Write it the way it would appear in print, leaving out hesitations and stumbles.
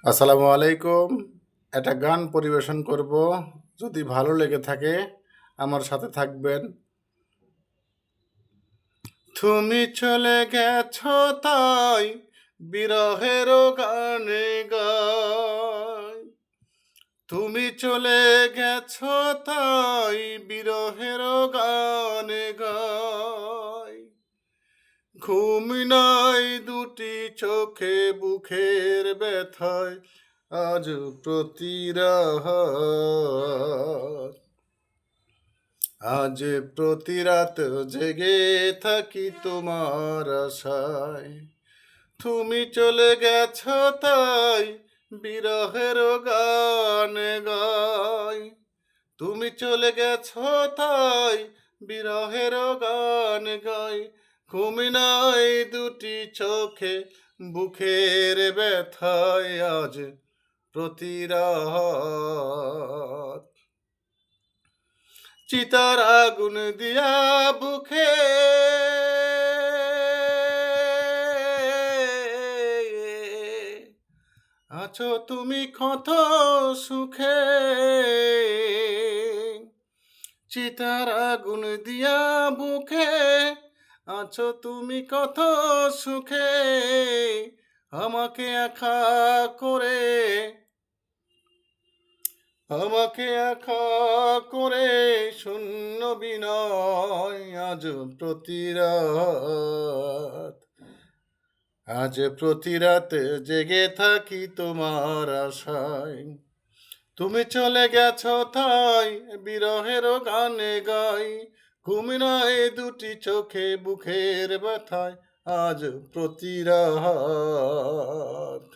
আসসালামু আলাইকুম। একটা গান পরিবেশন করব। যদি ভালো লেগে থাকে আমার সাথে থাকবেন। তুমি চলে গেছো তাই বিরহের গানে গাই। তুমি চলে গেছো তাই বিরহের গানে গাই। ঘুম নাই দুটি চোখে বুকের ব্যথায় আজ প্রতি রাত। আজ প্রতি রাত জেগে থাকি তোমার আশায়। তুমি চলে গেছো তাই বিরহের গান গাই। তুমি চলে গেছো তাই বিরহের গান গাই। ঘুম নাই দুটি চোখে বুকের ব্যথায় আজ প্রতি রাত। চিতার আগুন দিয়া বুকে আছো তুমি কত সুখে। চিতার আগুন দিয়া বুকে আছো তুমি কত সুখে। আমাকে একা করে আমাকে একা করে শূন্য বিনয় আজ প্রতি রাত। আজ প্রতি রাতে জেগে থাকি তোমার আশায়। তুমি চলে গেছো তাই বিরহের গানে গাই। ঘুম নাই দুটি চোখে বুকের ব্যথায় আজ প্রতি রাত।